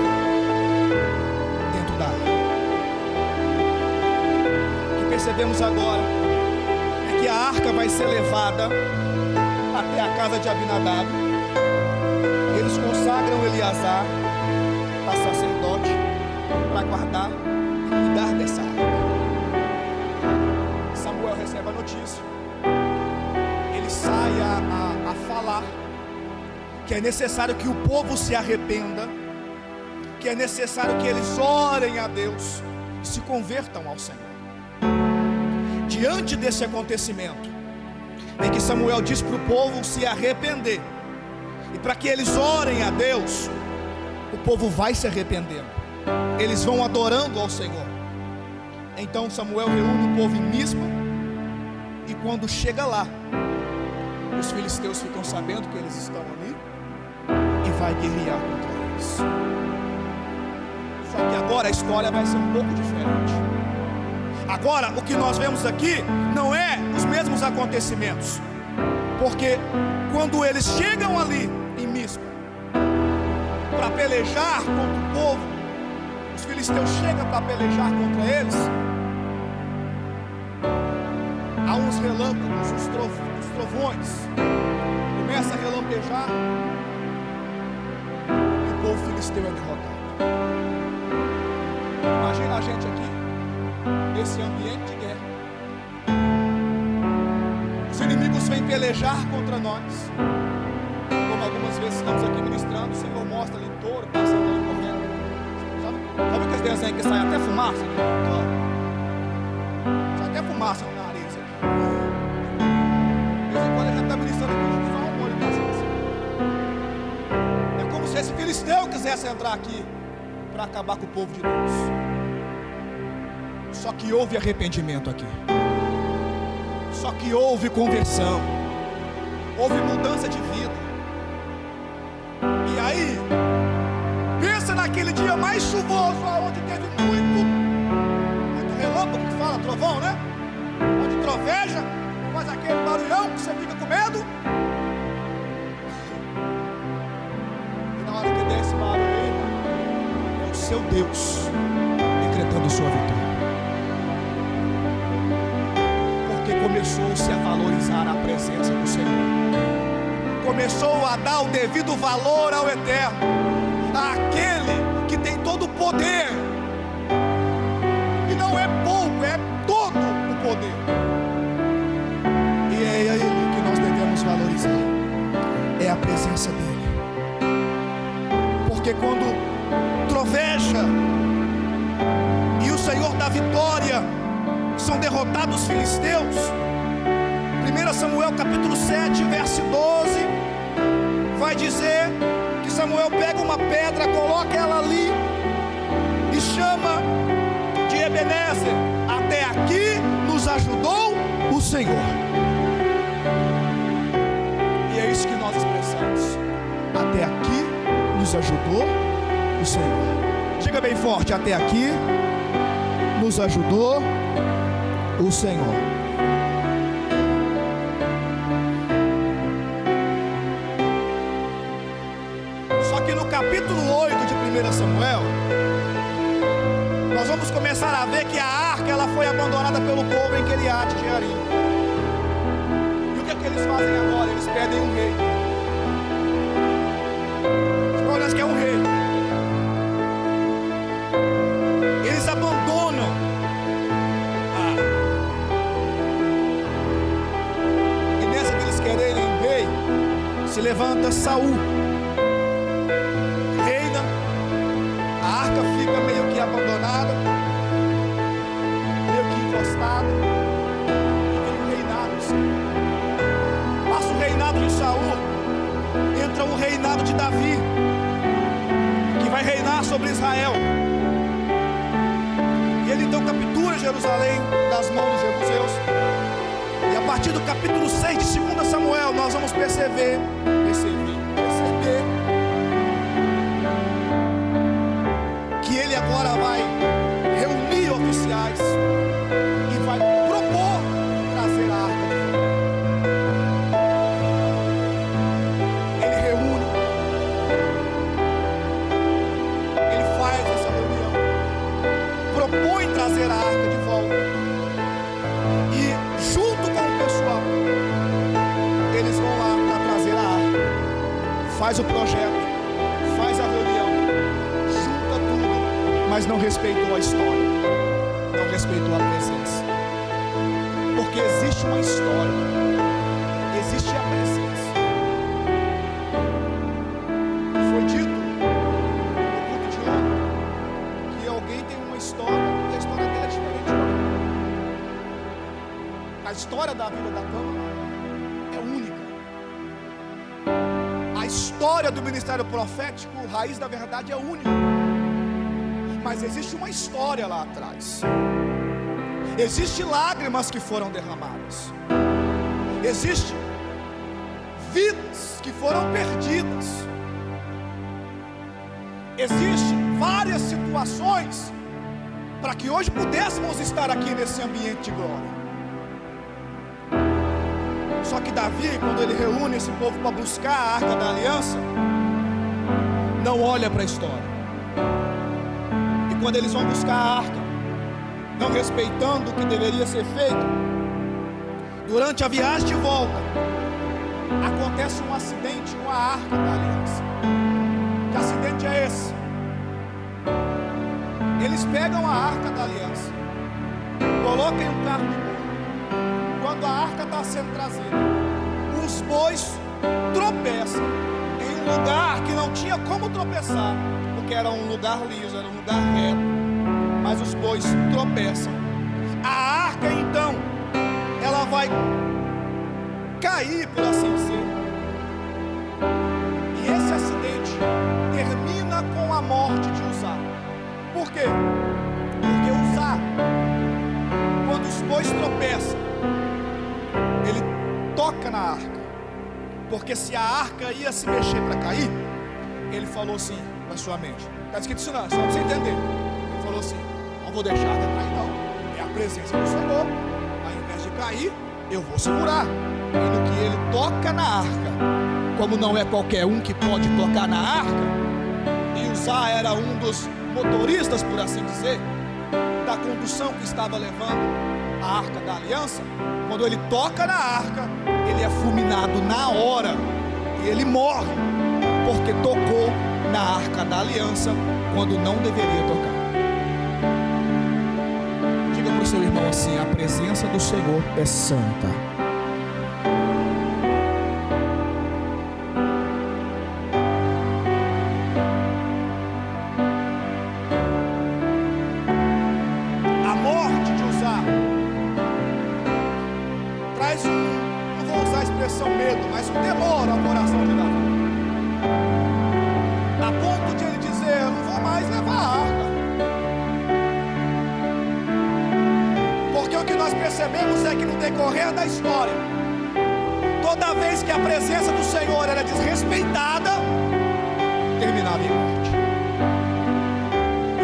dentro da arca. O que percebemos agora é que a arca vai ser levada até a casa de Abinadab. Eles consagram Eleazar a sacerdote para guardar e cuidar dessa arca. Samuel recebe a notícia, ele sai a falar que é necessário que o povo se arrependa, que é necessário que eles orem a Deus e se convertam ao Senhor. Diante desse acontecimento, em que Samuel diz para o povo se arrepender, e para que eles orem a Deus, o povo vai se arrependendo, eles vão adorando ao Senhor. Então Samuel reúne o povo em Mispa, e quando chega lá, os filisteus ficam sabendo que eles estão ali, e vai guerrear contra eles. Só que agora a história vai ser um pouco diferente. Agora, o que nós vemos aqui não é os mesmos acontecimentos, porque quando eles chegam ali em Mispa para pelejar contra o povo, os filisteus chegam para pelejar contra eles, há uns relâmpagos, os trovões, começa a relampejar e o povo filisteu é derrotado. Imagina a gente aqui nesse ambiente de guerra, os inimigos vêm pelejar contra nós, como algumas vezes estamos aqui ministrando, o Senhor mostra ali touro passando ali correndo, sabe aqueles desenhos que saem até fumaça, sai até fumaça no nariz aqui. De vez em quando a gente está ministrando aqui, a gente fala um olho passando assim. É como se esse filisteu quisesse entrar aqui para acabar com o povo de Deus. Só que houve arrependimento aqui, só que houve conversão, houve mudança de vida. E aí, pensa naquele dia mais chuvoso, onde teve muito relâmpago que fala, trovão, né? Onde troveja, faz aquele barulhão que você fica com medo. E na hora que der esse barulho, seu Deus, decretando sua vitória. Porque começou-se a valorizar a presença do Senhor. Começou a dar o devido valor ao Eterno, àquele que tem todo o poder. E não é pouco, é todo o poder. E é Ele que nós devemos valorizar. É a presença dEle. Porque quando troveja e o Senhor dá vitória, são derrotados os filisteus. 1 Samuel capítulo 7, verso 12, vai dizer que Samuel pega uma pedra, coloca ela ali e chama de Ebenezer. Até aqui nos ajudou o Senhor. E é isso que nós expressamos: até aqui nos ajudou o Senhor. Diga bem forte: até aqui nos ajudou o Senhor. Só que no capítulo 8 de 1 Samuel, nós vamos começar a ver que a arca ela foi abandonada pelo povo em Queriate Jearim. E o que é que eles fazem agora? Eles pedem um rei. Olha, que é um rei. Eles abandonam e nessa que eles querem um rei, se levanta Saul, reina, a arca fica meio que abandonada, meio que encostada, e vem o reinado. Passa o reinado de Saul, entra o reinado de Davi, que vai reinar sobre Israel. E ele então captura Jerusalém das mãos dos jebuseus. E a partir do capítulo 6 de 2 Samuel, nós vamos perceber que ele agora vai reunir oficiais e vai propor trazer a arca de volta. Ele reúne, ele faz essa reunião, propõe trazer a arca de volta, e junto com o pessoal eles vão lá para trazer a arca. Faz o projeto, faz a reunião, junta tudo, mas não respeitou a história, não respeitou a presença. Porque existe uma história, existe a presença. Foi dito no culto de ontem que alguém tem uma história e a história dele é diferente. A história da vida da Câmara é única. A história do ministério profético, Raiz da Verdade, é única. Mas existe uma história lá atrás. Existem lágrimas que foram derramadas. Existem vidas que foram perdidas. Existem várias situações para que hoje pudéssemos estar aqui nesse ambiente de glória. Só que Davi, quando ele reúne esse povo para buscar a arca da aliança, não olha para a história. E quando eles vão buscar a arca, não respeitando o que deveria ser feito, durante a viagem de volta, acontece um acidente com a arca da aliança. Que acidente é esse? Eles pegam a arca da aliança, colocam em um carro de boi. Quando a arca está sendo trazida, os bois tropeçam em um lugar que não tinha como tropeçar, porque era um lugar liso, era um lugar reto, mas os bois tropeçam. A arca então, ela vai cair, por assim dizer, e esse acidente termina com a morte de Uzá. Por quê? Porque Uzá, quando os bois tropeçam, ele toca na arca, porque se a arca ia se mexer para cair, ele falou assim na sua mente, está escrito isso não, só para você entender. Ele falou assim: não vou deixar de cair não, é a presença do Senhor, ao invés de cair, eu vou segurar. E no que ele toca na arca, como não é qualquer um que pode tocar na arca, e Uzá era um dos motoristas, por assim dizer, da condução que estava levando a Arca da Aliança. Quando ele toca na arca, ele é fulminado na hora e ele morre, porque tocou na Arca da Aliança quando não deveria tocar. Diga para o seu irmão assim: a presença do Senhor é santa. A morte de Uzá traz não vou usar a expressão medo, mas um temor ao coração de Davi, a ponto de ele dizer: eu não vou mais levar a arca. Porque o que nós percebemos é que no decorrer da história, toda vez que a presença do Senhor era desrespeitada, terminava em morte.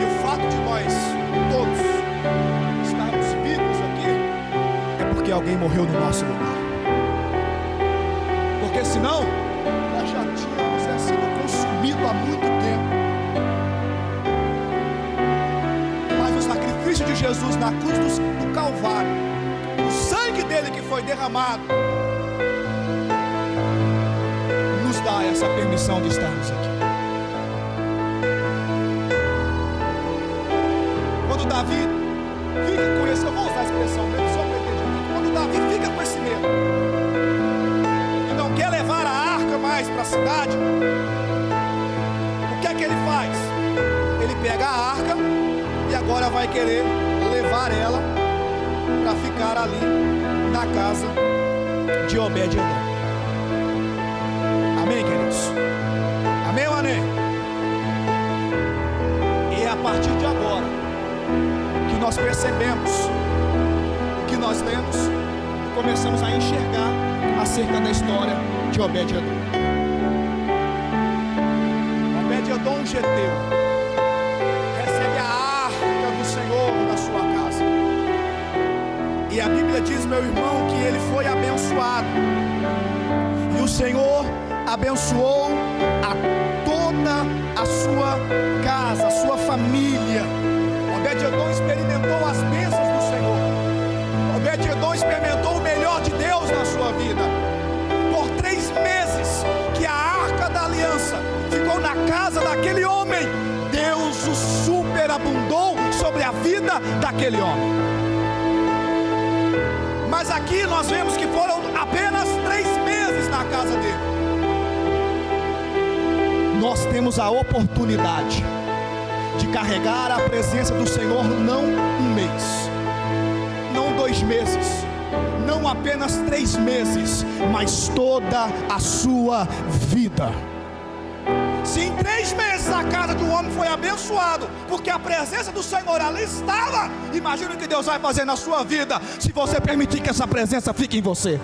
E o fato de nós todos estarmos vivos aqui é porque alguém morreu no nosso lugar. Porque senão nós já tínhamos sido consumidos há muito tempo. Mas o sacrifício de Jesus na cruz do Calvário, o sangue dele que foi derramado, nos dá essa permissão de estarmos aqui. Quando Davi fica com esse, eu vou usar a expressão mesmo, só para entender, quando Davi fica com esse medo e não quer levar a arca mais para a cidade, o que é que ele faz? Ele pega a arca e agora vai querer levar ela para ficar ali na casa de Obed-Edom. Amém, queridos? Amém ou amém? E é a partir de agora que nós percebemos o que nós lemos e começamos a enxergar acerca da história de Obed-Edom. Obed-Edom, geteu, recebe a arca do Senhor na sua casa. E a Bíblia diz, meu irmão, que ele foi abençoado. E o Senhor abençoou a toda a sua casa, a sua família. Obed-Edom experimentou as bênçãos do Senhor. Obed-Edom experimentou o melhor de Deus na sua vida. Por 3 meses que a arca da aliança ficou na casa daquele homem, Deus o superabundou sobre a vida daquele homem. Mas aqui nós vemos que foram apenas 3 meses na casa dele. Nós temos a oportunidade de carregar a presença do Senhor não 1 mês, não 2 meses, não apenas 3 meses, mas toda a sua vida. Se em 3 meses a casa do homem foi abençoado, porque a presença do Senhor ali estava, imagina o que Deus vai fazer na sua vida, se você permitir que essa presença fique em você.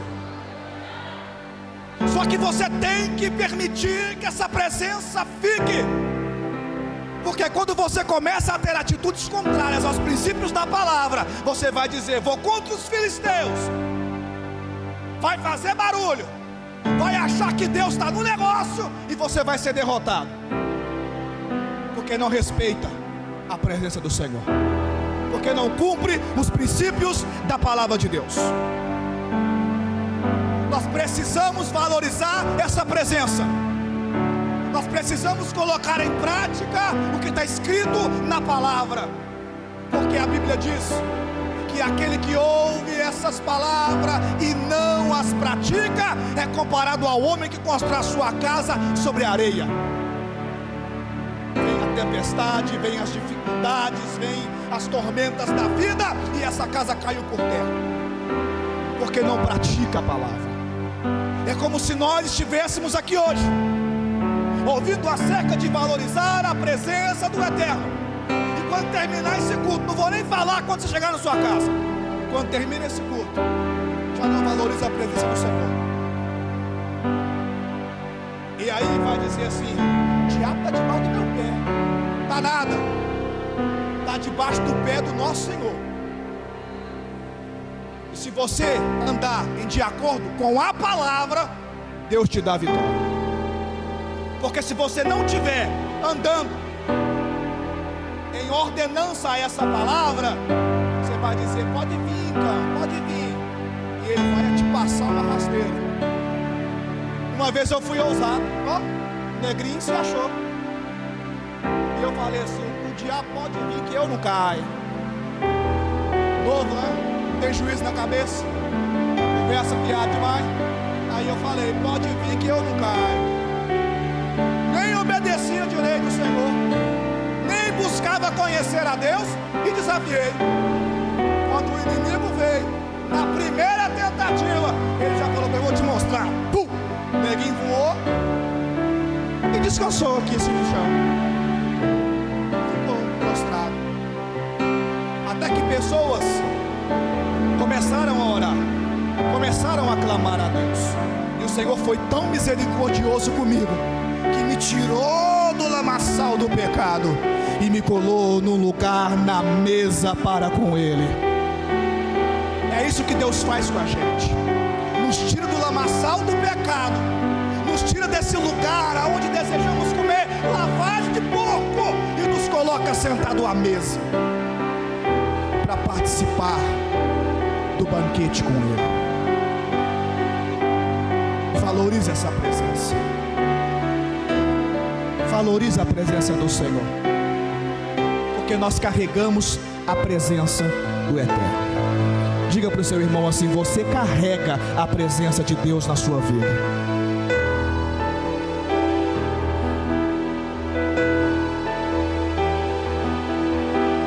Só que você tem que permitir que essa presença fique. Porque quando você começa a ter atitudes contrárias aos princípios da palavra, você vai dizer: vou contra os filisteus, vai fazer barulho, vai achar que Deus está no negócio, e você vai ser derrotado, porque não respeita a presença do Senhor, porque não cumpre os princípios da palavra de Deus. Nós precisamos valorizar essa presença. Nós precisamos colocar em prática o que está escrito na palavra, porque a Bíblia diz que aquele que ouve essas palavras e não as pratica é comparado ao homem que constrói a sua casa sobre a areia. Vem a tempestade, vem as dificuldades, vem as tormentas da vida, e essa casa caiu por terra, porque não pratica a palavra. É como se nós estivéssemos aqui hoje ouvindo acerca de valorizar a presença do Eterno, e quando terminar esse culto, não vou nem falar quando você chegar na sua casa, quando termina esse culto, já não valoriza a presença do Senhor. E aí vai dizer assim: o diabo está debaixo do meu pé. Está nada, está debaixo do pé do nosso Senhor. E se você andar de acordo com a palavra, Deus te dá vitória. Porque se você não estiver andando uma ordenança a essa palavra, você vai dizer: pode vir, cara, pode vir. E ele vai te passar uma rasteira. Uma vez eu fui ousado, ó, negrinho se achou. E eu falei assim: o diabo pode vir que eu não caio. Novo, né? Não tem juízo na cabeça. Conversa piada demais. Aí eu falei: pode vir que eu não caio. Nem obedecia direito o Senhor, nem buscava conhecer a Deus, e desafiei. Quando o inimigo veio, na primeira tentativa, ele já falou: eu vou te mostrar. Pum! O neguinho voou e descansou aqui assim no chão. Ficou prostrado. Até que pessoas começaram a orar, começaram a clamar a Deus. E o Senhor foi tão misericordioso comigo, que me tirou do lamaçal do pecado e me colou num lugar na mesa para com Ele. É isso que Deus faz com a gente. Nos tira do lamaçal do pecado, nos tira desse lugar aonde desejamos comer lavagem de porco e nos coloca sentado à mesa para participar do banquete com Ele. Valorize essa presença. Valorize a presença do Senhor, porque nós carregamos a presença do Eterno. Diga para o seu irmão assim: você carrega a presença de Deus na sua vida.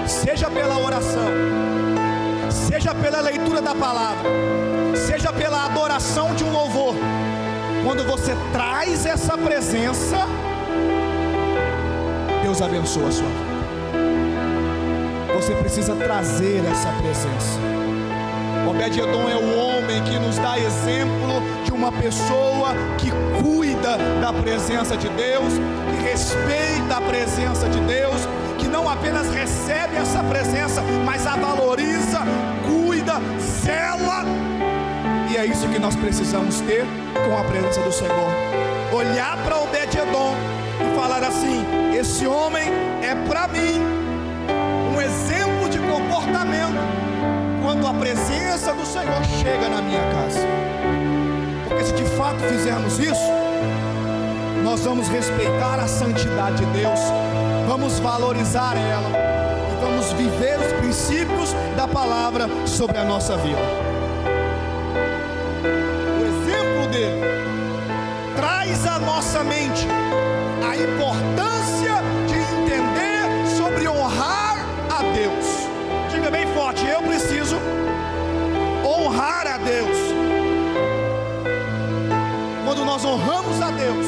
Seja pela oração, seja pela leitura da palavra, seja pela adoração de um louvor, quando você traz essa presença, Deus abençoa a sua vida. Você precisa trazer essa presença. Obed-edom é o homem que nos dá exemplo de uma pessoa que cuida da presença de Deus, que respeita a presença de Deus, que não apenas recebe essa presença, mas a valoriza, cuida, zela. E é isso que nós precisamos ter com a presença do Senhor. Olhar para Obed-edom e falar assim: esse homem é para mim um exemplo de comportamento quando a presença do Senhor chega na minha casa. Porque se de fato fizermos isso, nós vamos respeitar a santidade de Deus, vamos valorizar ela e vamos viver os princípios da palavra sobre a nossa vida. O exemplo dele traz à nossa mente a importância de entender sobre honrar a Deus. Diga bem forte: eu preciso honrar a Deus. Quando nós honramos a Deus,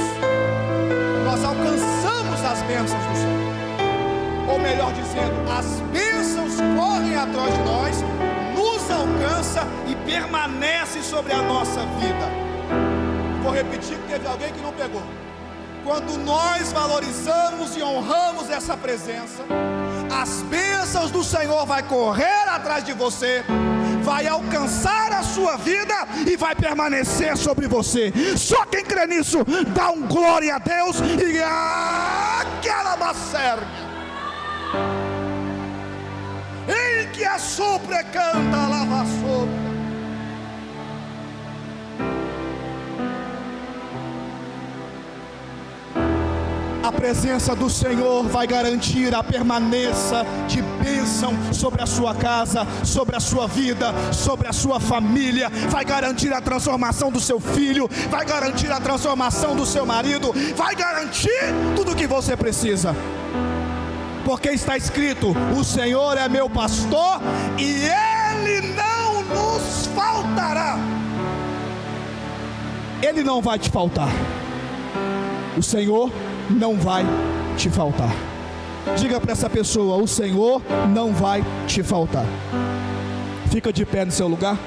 nós alcançamos as bênçãos do Senhor. Ou melhor dizendo, as bênçãos correm atrás de nós, nos alcança e permanece sobre a nossa vida. Vou repetir que teve alguém que não pegou. Quando nós valorizamos e honramos essa presença, as bênçãos do Senhor vai correr atrás de você, vai alcançar a sua vida e vai permanecer sobre você. Só quem crê nisso, dá um glória a Deus e aquela macerga. Em que a sopra canta a lava sopra. A presença do Senhor vai garantir a permanência de bênção sobre a sua casa, sobre a sua vida, sobre a sua família. Vai garantir a transformação do seu filho, vai garantir a transformação do seu marido, vai garantir tudo o que você precisa. Porque está escrito: o Senhor é meu pastor e Ele não nos faltará. Ele não vai te faltar. O Senhor não vai te faltar. Diga para essa pessoa: o Senhor não vai te faltar. Fica de pé no seu lugar.